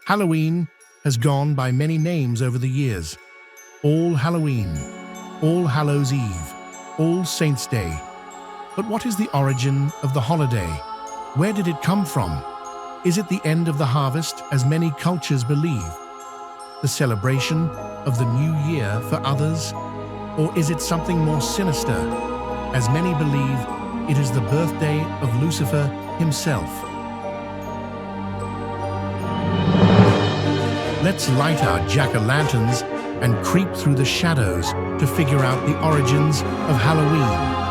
Halloween has gone by many names over the years. All Halloween, All Hallows Eve, All Saints' Day. But what is the origin of the holiday? Where did it come from? Is it the end of the harvest, as many cultures believe? The celebration of the new year for others? Or is it something more sinister, as many believe it is the birthday of Lucifer himself? Let's light our jack-o'-lanterns and creep through the shadows to figure out the origins of Halloween.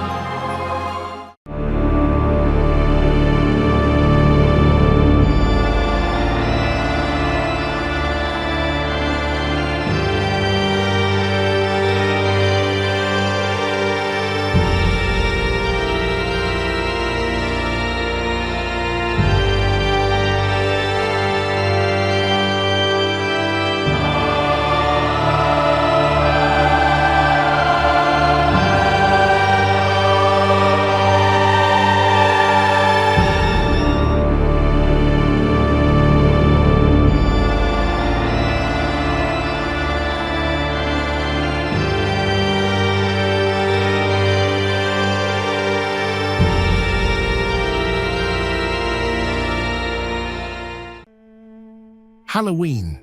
Halloween,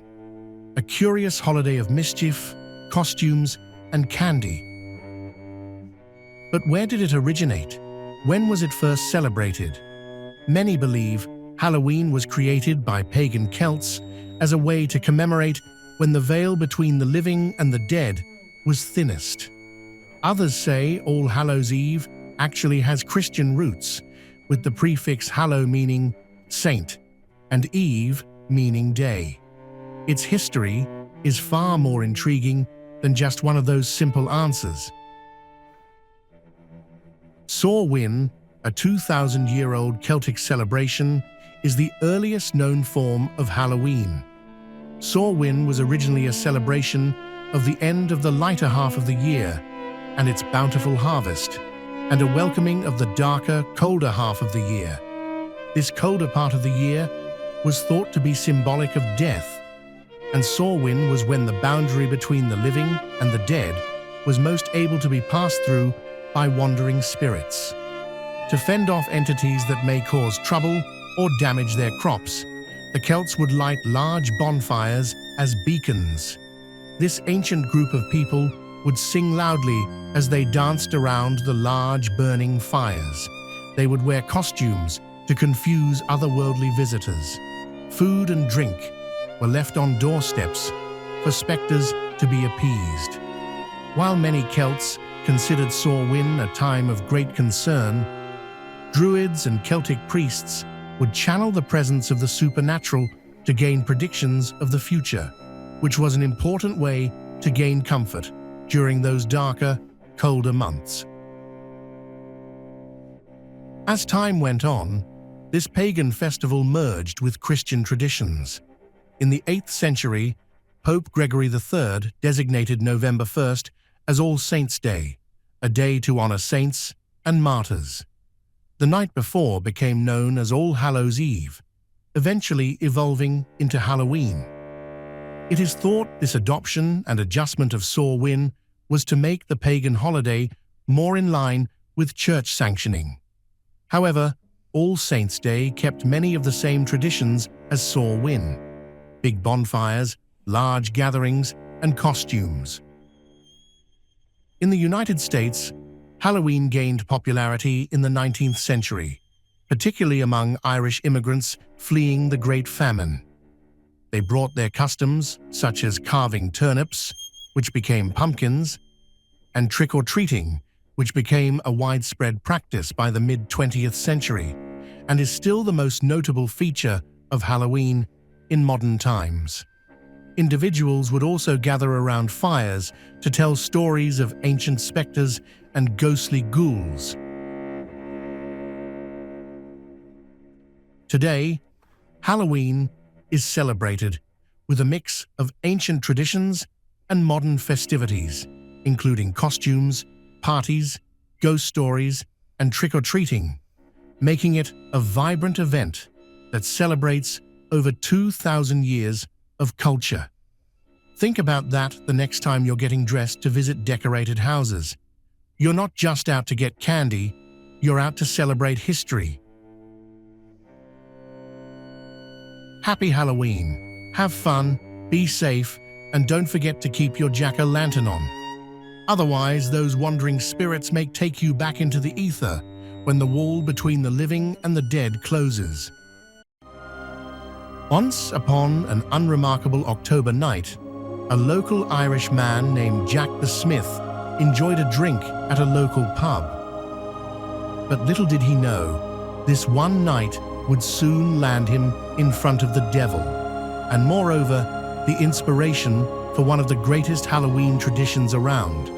a curious holiday of mischief, costumes, and candy. But where did it originate? When was it first celebrated? Many believe Halloween was created by pagan Celts as a way to commemorate when the veil between the living and the dead was thinnest. Others say All Hallows Eve actually has Christian roots, with the prefix hallow meaning saint and eve meaning day. Its history is far more intriguing than just one of those simple answers. Samhain, a 2,000-year-old Celtic celebration, is the earliest known form of Halloween. Samhain was originally a celebration of the end of the lighter half of the year and its bountiful harvest, and a welcoming of the darker, colder half of the year. This colder part of the year was thought to be symbolic of death, and Samhain was when the boundary between the living and the dead was most able to be passed through by wandering spirits. To fend off entities that may cause trouble or damage their crops, the Celts would light large bonfires as beacons. This ancient group of people would sing loudly as they danced around the large burning fires. They would wear costumes to confuse otherworldly visitors. Food and drink were left on doorsteps for specters to be appeased. While many Celts considered Samhain a time of great concern, Druids and Celtic priests would channel the presence of the supernatural to gain predictions of the future, which was an important way to gain comfort during those darker, colder months. As time went on, this pagan festival merged with Christian traditions. In the 8th century, Pope Gregory III designated November 1st as All Saints' Day, a day to honor saints and martyrs. The night before became known as All Hallows Eve, eventually evolving into Halloween. It is thought this adoption and adjustment of Samhain was to make the pagan holiday more in line with church sanctioning. However, All Saints' Day kept many of the same traditions as Samhain: big bonfires, large gatherings, and costumes. In the United States, Halloween gained popularity in the 19th century, particularly among Irish immigrants fleeing the Great Famine. They brought their customs, such as carving turnips, which became pumpkins, and trick-or-treating, which became a widespread practice by the mid-20th century, and is still the most notable feature of Halloween in modern times. Individuals would also gather around fires to tell stories of ancient specters and ghostly ghouls. Today, Halloween is celebrated with a mix of ancient traditions and modern festivities, including costumes, parties, ghost stories, and trick-or-treating, making it a vibrant event that celebrates over 2,000 years of culture. Think about that the next time you're getting dressed to visit decorated houses. You're not just out to get candy, you're out to celebrate history. Happy Halloween. Have fun, be safe, and don't forget to keep your jack-o'-lantern on. Otherwise, those wandering spirits may take you back into the ether when the wall between the living and the dead closes. Once upon an unremarkable October night, a local Irish man named Jack the Smith enjoyed a drink at a local pub. But little did he know, this one night would soon land him in front of the devil, and moreover, the inspiration for one of the greatest Halloween traditions around.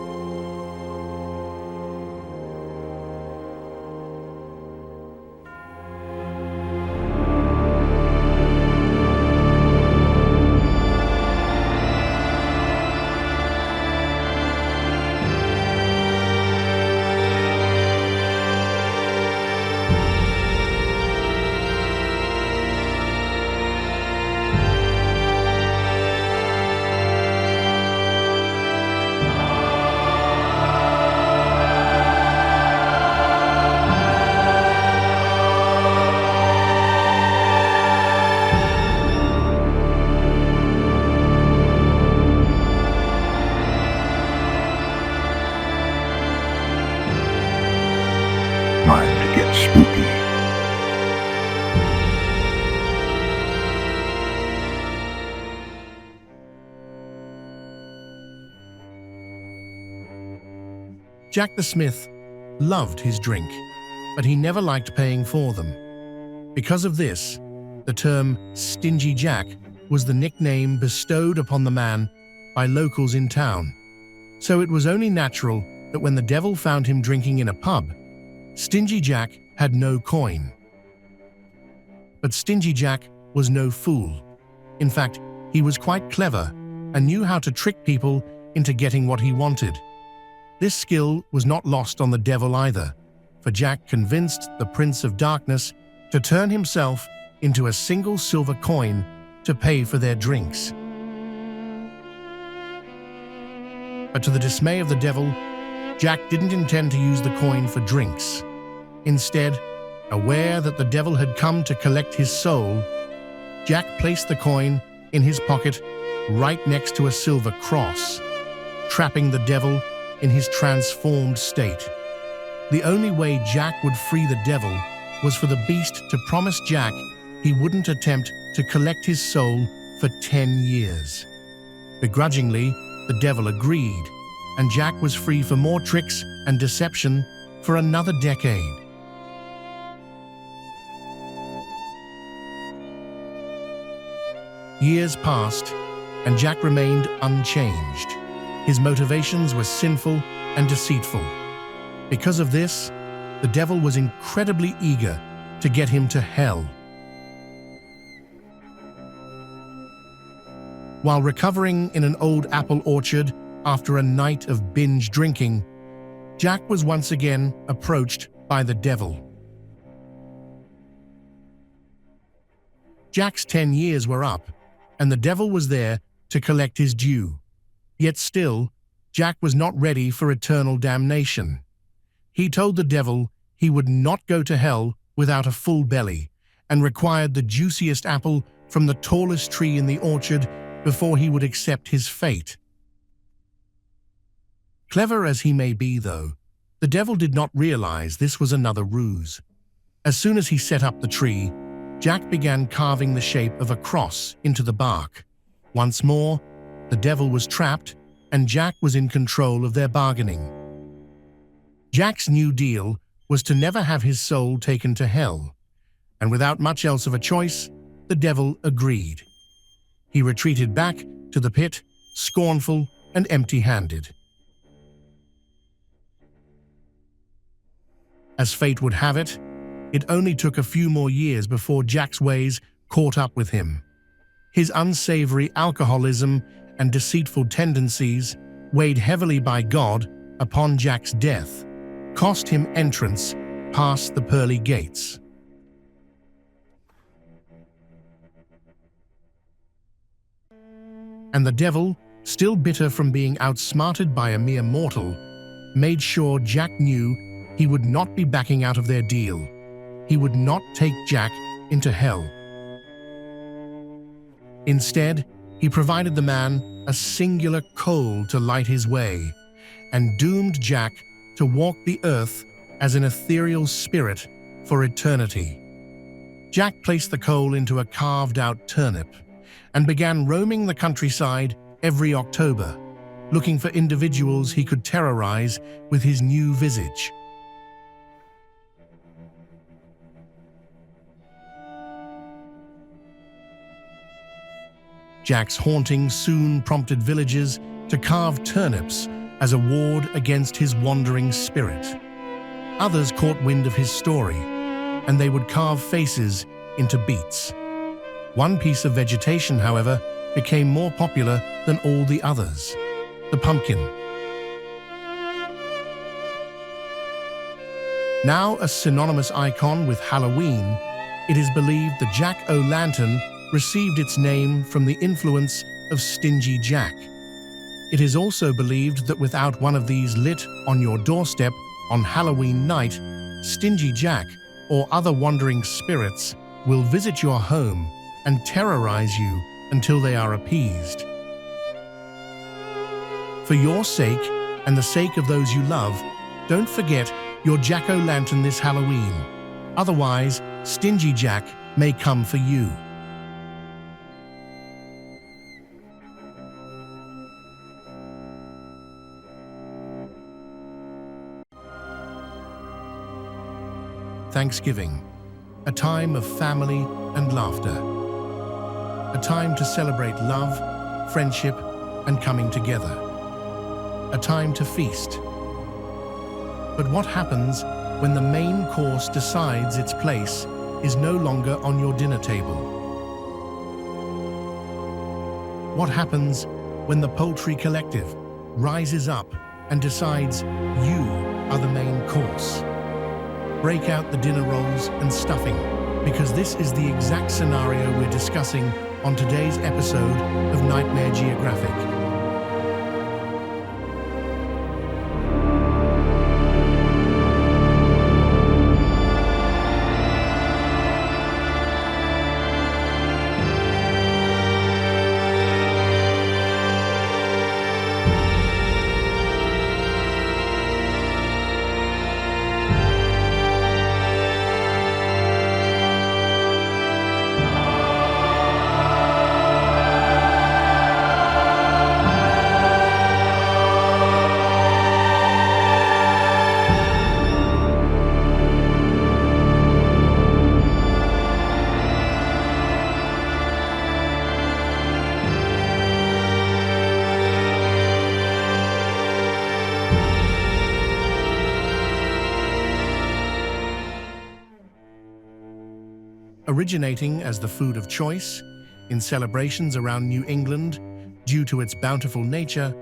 Time to get spooky. Jack the Smith loved his drink, but he never liked paying for them. Because of this, the term Stingy Jack was the nickname bestowed upon the man by locals in town. So it was only natural that when the devil found him drinking in a pub, Stingy Jack had no coin. But Stingy Jack was no fool. In fact, he was quite clever and knew how to trick people into getting what he wanted. This skill was not lost on the devil either, for Jack convinced the Prince of Darkness to turn himself into a single silver coin to pay for their drinks. But to the dismay of the devil, Jack didn't intend to use the coin for drinks. Instead, aware that the devil had come to collect his soul, Jack placed the coin in his pocket right next to a silver cross, trapping the devil in his transformed state. The only way Jack would free the devil was for the beast to promise Jack he wouldn't attempt to collect his soul for 10 years. Begrudgingly, the devil agreed, and Jack was free for more tricks and deception for another decade. Years passed, and Jack remained unchanged. His motivations were sinful and deceitful. Because of this, the devil was incredibly eager to get him to hell. While recovering in an old apple orchard after a night of binge drinking, Jack was once again approached by the devil. Jack's 10 years were up, and the devil was there to collect his due. Yet still, Jack was not ready for eternal damnation. He told the devil he would not go to hell without a full belly, and required the juiciest apple from the tallest tree in the orchard before he would accept his fate. Clever as he may be, though, the devil did not realize this was another ruse. As soon as he set up the tree, Jack began carving the shape of a cross into the bark. Once more, the devil was trapped, and Jack was in control of their bargaining. Jack's new deal was to never have his soul taken to hell, and without much else of a choice, the devil agreed. He retreated back to the pit, scornful and empty-handed. As fate would have it, it only took a few more years before Jack's ways caught up with him. His unsavory alcoholism and deceitful tendencies, weighed heavily by God upon Jack's death, cost him entrance past the pearly gates. And the devil, still bitter from being outsmarted by a mere mortal, made sure Jack knew he would not be backing out of their deal. He would not take Jack into hell. Instead, he provided the man a singular coal to light his way, and doomed Jack to walk the earth as an ethereal spirit for eternity. Jack placed the coal into a carved-out turnip and began roaming the countryside every October, looking for individuals he could terrorize with his new visage. Jack's haunting soon prompted villagers to carve turnips as a ward against his wandering spirit. Others caught wind of his story, and they would carve faces into beets. One piece of vegetation, however, became more popular than all the others: the pumpkin. Now a synonymous icon with Halloween, it is believed the Jack-o'-lantern received its name from the influence of Stingy Jack. It is also believed that without one of these lit on your doorstep on Halloween night, Stingy Jack or other wandering spirits will visit your home and terrorize you until they are appeased. For your sake and the sake of those you love, don't forget your Jack-o'-lantern this Halloween. Otherwise, Stingy Jack may come for you. Thanksgiving, a time of family and laughter. A time to celebrate love, friendship, and coming together. A time to feast. But what happens when the main course decides its place is no longer on your dinner table? What happens when the poultry collective rises up and decides you are the main course? Break out the dinner rolls and stuffing, because this is the exact scenario we're discussing on today's episode of Nightmare Geographic. Originating as the food of choice in celebrations around New England due to its bountiful nature,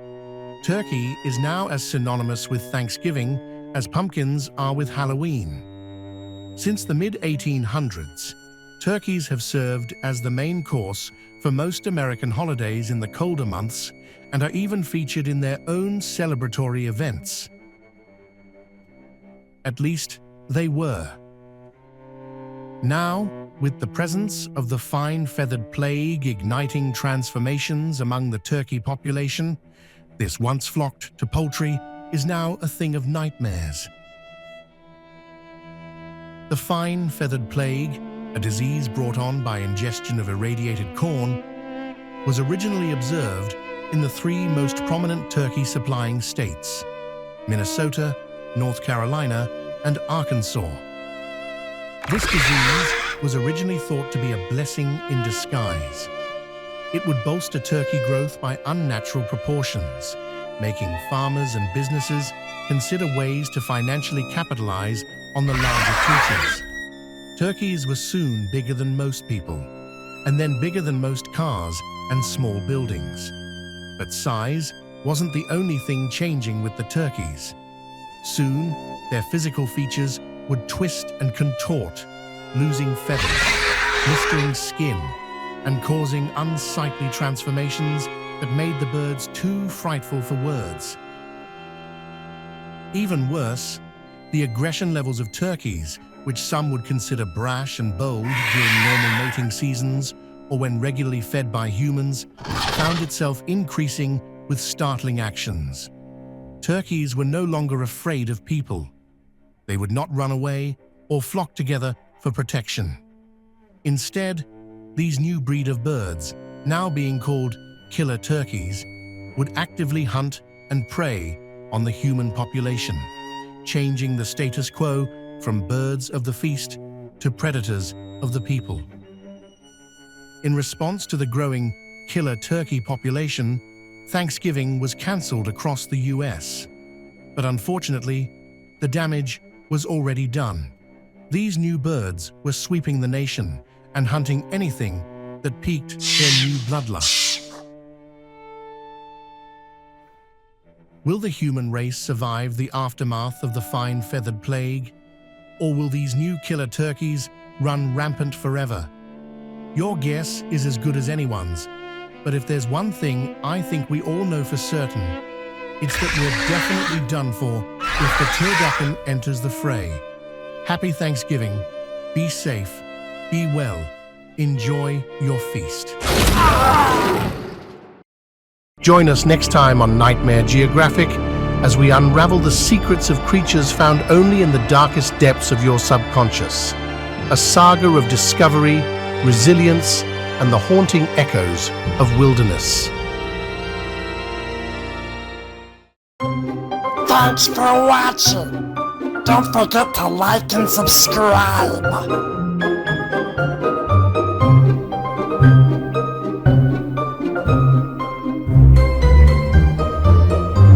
turkey is now as synonymous with Thanksgiving as pumpkins are with Halloween. Since the mid-1800s, turkeys have served as the main course for most American holidays in the colder months and are even featured in their own celebratory events. At least, they were. Now, with the presence of the fine feathered plague igniting transformations among the turkey population, this once flocked to poultry is now a thing of nightmares. The fine feathered plague, a disease brought on by ingestion of irradiated corn, was originally observed in the three most prominent turkey supplying states: Minnesota, North Carolina, and Arkansas. This disease was originally thought to be a blessing in disguise. It would bolster turkey growth by unnatural proportions, making farmers and businesses consider ways to financially capitalize on the larger creatures. Turkeys were soon bigger than most people, and then bigger than most cars and small buildings. But size wasn't the only thing changing with the turkeys. Soon, their physical features would twist and contort, losing feathers, blistering skin, and causing unsightly transformations that made the birds too frightful for words. Even worse, the aggression levels of turkeys, which some would consider brash and bold during normal mating seasons or when regularly fed by humans, found itself increasing with startling actions. Turkeys were no longer afraid of people. They would not run away or flock together for protection. Instead, these new breed of birds, now being called killer turkeys, would actively hunt and prey on the human population, changing the status quo from birds of the feast to predators of the people. In response to the growing killer turkey population, Thanksgiving was cancelled across the US. But unfortunately, the damage was already done. These new birds were sweeping the nation and hunting anything that piqued their new bloodlust. Will the human race survive the aftermath of the fine feathered plague? Or will these new killer turkeys run rampant forever? Your guess is as good as anyone's, but if there's one thing I think we all know for certain, it's that we're definitely done for if the pterodactyl enters the fray. Happy Thanksgiving, be safe, be well, enjoy your feast. Join us next time on Nightmare Geographic as we unravel the secrets of creatures found only in the darkest depths of your subconscious. A saga of discovery, resilience, and the haunting echoes of wilderness. Thanks for watching. Don't forget to like and subscribe.